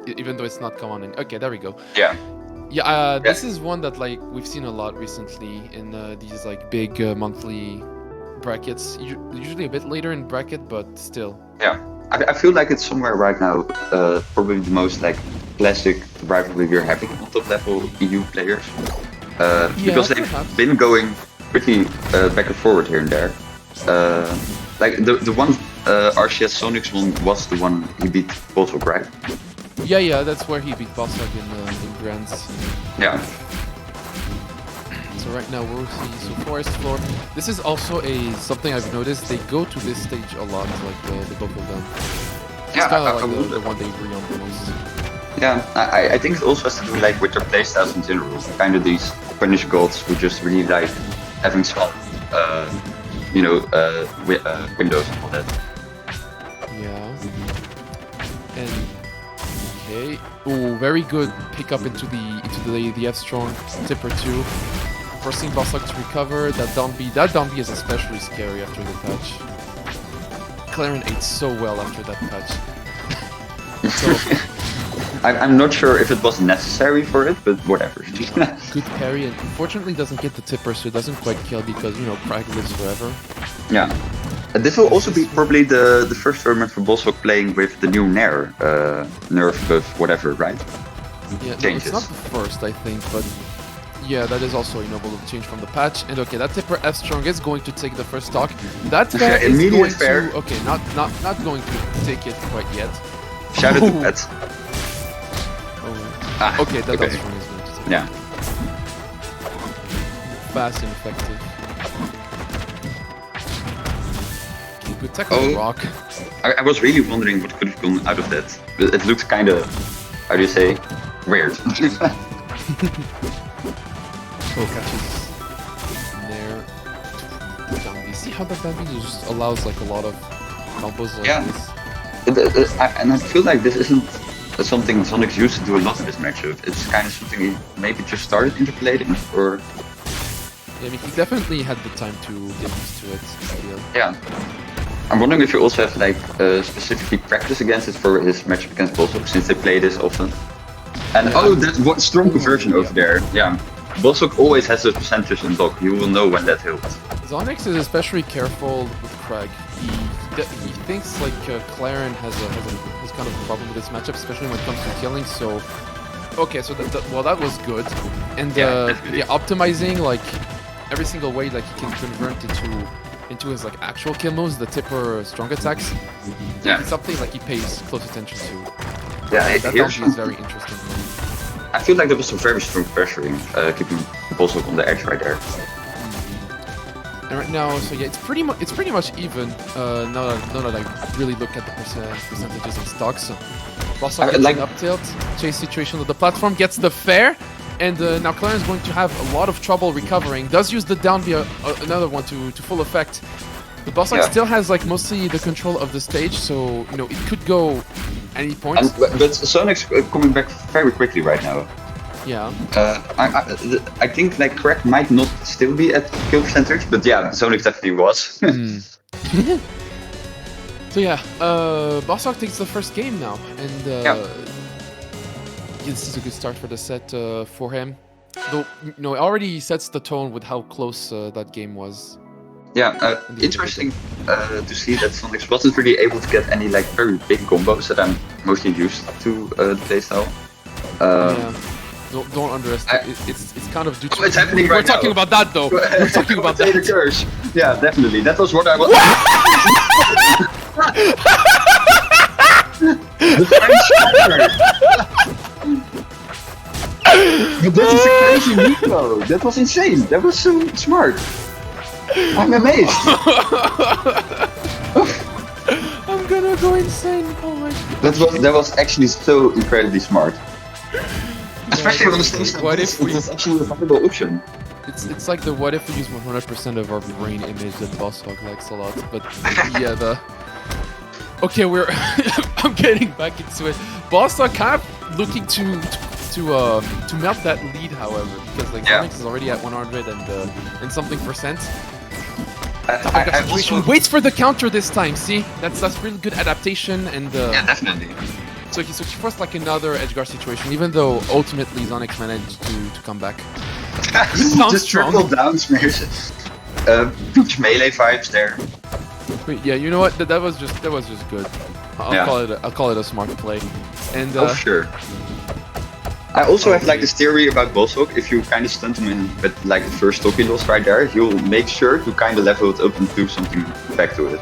even though it's not common. Okay, there we go. Yeah. Yeah, this is one that like we've seen a lot recently in these like big monthly brackets. Usually a bit later in bracket, but still. Yeah. I feel like it's somewhere right now, probably the most like classic rivalry we're having on top level EU players. Because they've been going pretty back and forward here and there. Like the one RCS Zonyx one was the one he beat BossHog, right? Yeah, that's where he beat BossHog in Grands. Yeah. So right now we'll see so Forest Floor. This is also something I've noticed. They go to this stage a lot, like the both of them. It's Yeah, kind of like the one they agree on the most. Yeah, I think it also has to do like with their playstyles in general. Kind of these Punish gods who just really like having some, windows and all that. Yeah. And okay. Oh, very good pick up into the F strong tipper 2. Forcing BossHog to recover. That down B is especially scary after the patch. Clairen ate so well after that patch. So, I'm not sure if it was necessary for it, but whatever. good parry, and unfortunately doesn't get the tipper, so it doesn't quite kill because Kragg lives forever. Yeah. This will also be probably the first tournament for BossHog playing with the new Nair, nerf buff, whatever, right? Yeah, Changes. No, it's not the first, I think, but yeah, that is also will change from the patch. And okay, that tipper F strong is going to take the first stock. That fair is going fair. to okay, not going to take it quite yet. Shout out to Pets. Oh. Okay, that F strong is going to take it. Yeah. Fast and effective. Okay, good tech on the rock. I was really wondering what could have gone out of that. It looks kind of, how do you say, weird. Catches there. Down. You see how that damage just allows like a lot of combos like this? And I feel like this isn't something Zonyx used to do a lot in this matchup. It's kind of something he maybe just started interpolating, or... Yeah, I mean, he definitely had the time to get used to it still. Yeah. I'm wondering if you also have like specifically practice against it for his matchup against BossHog, since they play this often. And that's one strong conversion over there. Yeah. BossHog always has a percentage in block. You will know when that hits. Zonyx is especially careful with Kragg. He thinks like Clairen has kind of a problem with this matchup, especially when it comes to killing. So okay, so that was good. And optimizing like every single way like he can convert into his like actual kill moves, the tipper strong attacks. Yeah. It's something like he pays close attention to. Yeah, that is very interesting. I feel like there was some very strong pressuring, keeping BossHog on the edge right there. And right now, so yeah, it's pretty much even. Now that I really look at the percentages and stocks, BossHog gets an up tilt, chase situation of the platform, gets the fair, and now Clairen is going to have a lot of trouble recovering. Does use the down B, another one to full effect. The BossHog still has like mostly the control of the stage, so it could go any point. But Zonyx coming back very quickly right now. Yeah. I think like Kragg might not still be at kill percentage, but yeah, Zonyx definitely was. So yeah, BossHog takes the first game now, and this is a good start for the set for him. Though it already sets the tone with how close that game was. Yeah, interesting to see that Zonyx wasn't really able to get any like very big combos that I'm mostly used to the playstyle. Don't underestimate. It's kind of due to. It's happening right now. We're talking about that though. We're talking about that. Curse. Yeah, definitely. That was what I was. The But that is a crazy move though. That was insane. That was so smart. I'm amazed. I'm gonna go insane. Oh my god. That was actually so incredibly smart. Especially on the stage like this, it was actually a viable option. It's like the what if we use 100% of our brain image that BossHog likes a lot, but yeah, okay, I'm getting back into it. BossHog kind of looking to melt that lead, however, because like Zonyx is already at 100 and something percent. I also waits for the counter this time. See, that's really good adaptation and yeah, definitely. So he forced like another edgeguard situation, even though ultimately Zonyx managed to come back. Just triple down smash. Peach melee vibes there. But yeah, you know what? That was just good. I'll call it a smart play. And oh sure. I also have like this theory about BossHog. If you kind of stunt him in with like the first stock he lost right there, he'll make sure to kind of level it up and do something back to it.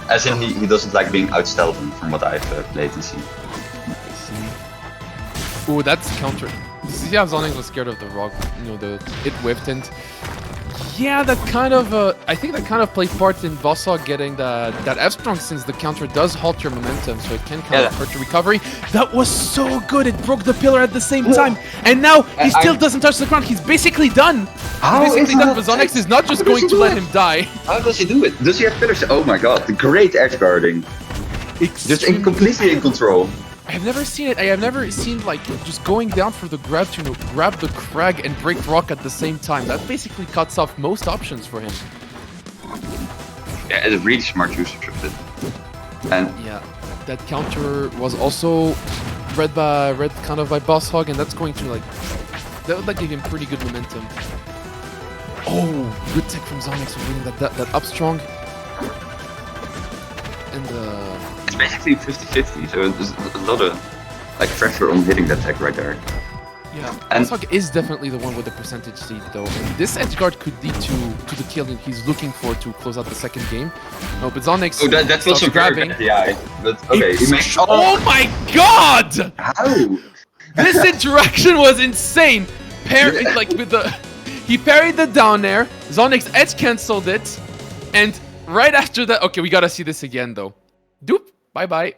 As in he doesn't like being out-stealthed from what I've played and seen. Ooh, that's counter. See how Zonyx was scared of the rock, you know, it whipped, and yeah, that kind of I think that kind of played part in BossHog getting that F strong, since the counter does halt your momentum, so it can kind of hurt your recovery. That was so good, it broke the pillar at the same time, and now he still doesn't touch the ground. He's basically done. He's basically done, but Zonyx is not just going to let him die. How does he do it? Does he have pillars? Oh my god, the great edge guarding. Just completely in control. I have never seen it. I have never seen like just going down for the grab to grab the Kragg and break rock at the same time. That basically cuts off most options for him. Yeah, it's a really smart usage of it. And yeah, that counter was also read kind of by BossHog, and that's going to like that would like give him pretty good momentum. Oh, good tech from Zonyx for winning that up strong. And it's basically 50-50, so there's a lot of like pressure on hitting that tech right there. Yeah, and BossHog is definitely the one with the percentage lead though. And this edgeguard could lead to the kill he's looking for to close out the second game. No, but Zonyx that was some grabbing. Yeah, but okay. Oh my god! How? This interaction was insane. Like with he parried the down air. Zonyx edge cancelled it, and right after that, okay, we gotta see this again though. Doop, bye bye.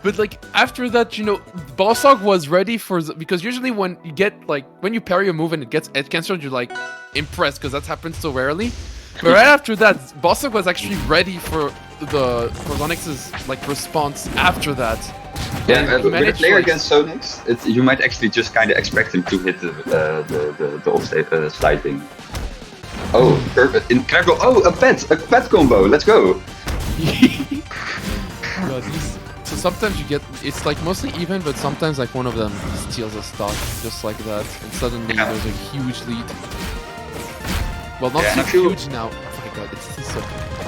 But like after that, you know, BossHog was ready for because usually when you get like when you parry a move and it gets edge cancelled, you're like impressed because that happens so rarely. But right after that, BossHog was actually ready for Zonyx's like response after that. Yeah, with a player against Zonyx, you might actually just kind of expect him to hit the offstage sliding. Oh, perfect! In Kragg, oh, a pet combo. Let's go. God, so sometimes you get it's like mostly even, but sometimes like one of them steals a stock just like that, and suddenly there's a huge lead. Well, not so huge now. Oh my god, it's so.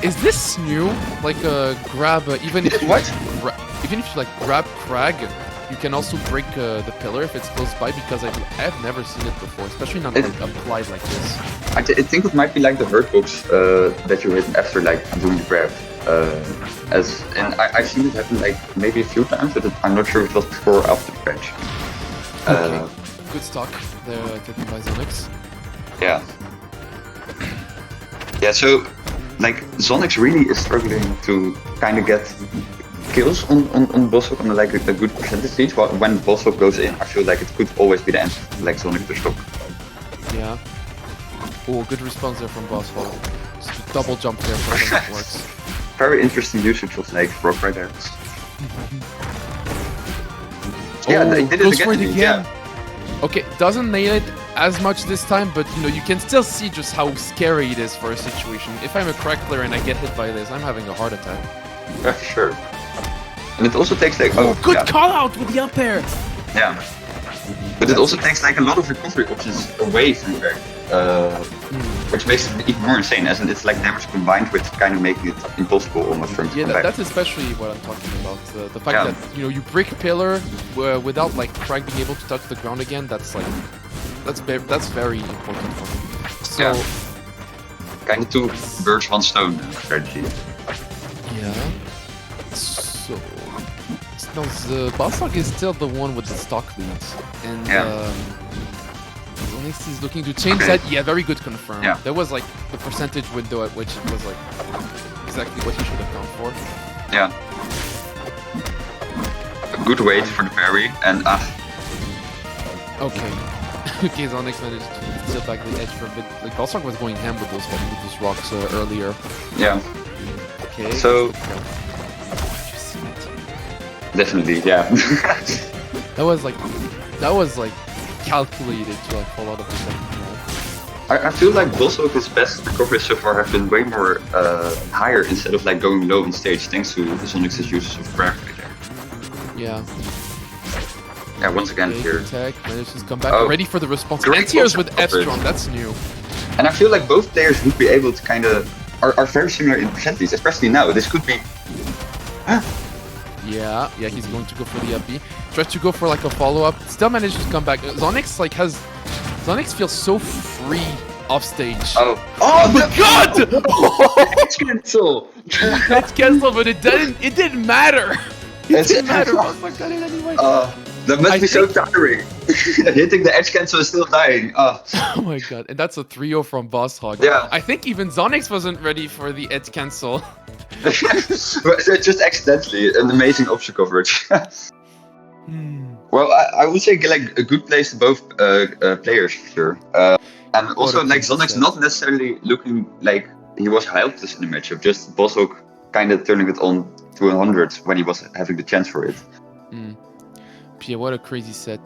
Is this new? Like a grab, even if you even if you like grab Kragg, you can also break the pillar if it's close by, because I have never seen it before, especially not like applied like this. I think it might be like the hurt box that you hit after like doing the grab. And I've seen it happen like maybe a few times, but I'm not sure if it was before or after the patch. Okay. Good stock there taken by Zonyx. Yeah. Yeah, so like Zonyx really is struggling to kind of get kills on BossHog on like a good percentage lead. When BossHog goes in, I feel like it could always be the end of like Zonyx to stop. Yeah. Oh, good response there from BossHog. Just a double jump there for him that works. Very interesting usage of like rock right there. Yeah, they did it again. Yeah. Okay, doesn't nail it as much this time, but you know, you can still see just how scary it is for a situation. If I'm a Kragg player and I get hit by this, I'm having a heart attack. Yeah, sure. And it also takes like good call out with the up air. Yeah. But it also takes like a lot of recovery options away from Berg, which makes it even more insane, as in it's like damage combined with kind of making it impossible almost for him to come back. That's especially what I'm talking about. The fact that you know you break a pillar without like Kragg being able to touch the ground again. That's like that's very important for him. So kind of two birds one stone strategy. Yeah. So. No, the BossHog is still the one with the stock leads, and Zonyx is looking to change that. Yeah, very good confirm. Yeah. There was like the percentage window at which it was like exactly what he should have gone for. Yeah. A good wait for the parry, and Okay. Okay, Zonyx managed to steal back the edge for a bit. Like BossHog was going ham with those rocks earlier. Yeah. Okay. So. Definitely, yeah. that was like calculated to like fall out of the second round. I feel like BossHog's best recoveries so far have been way more higher instead of like going low on stage, thanks to Zonyx's use of Kragg right there. Yeah. Yeah, once again here. Tech manages to come back, ready for the response. Great Anti-airs with coverage. F-Strong, that's new. And I feel like both players would be able to kind of are very similar in percentages, especially now. This could be. Yeah, he's going to go for the up B. Tries to go for like a follow-up. Still manages to come back. Zonyx feels so free off stage. Oh my god! Edge cancel! It's cancelled, but it didn't matter. It didn't matter. BossHog got it anyway. That must be so tiring. Hitting the edge cancel is still dying. Oh my god, and that's a 3-0 from BossHog. Yeah. I think even Zonyx wasn't ready for the edge cancel. Just accidentally, an amazing option coverage. Well, I would say like a good place to both players for sure. And also like Zonyx not necessarily looking like he was helpless in the matchup, just BossHog kind of turning it on to 100 when he was having the chance for it. Yeah, what a crazy set.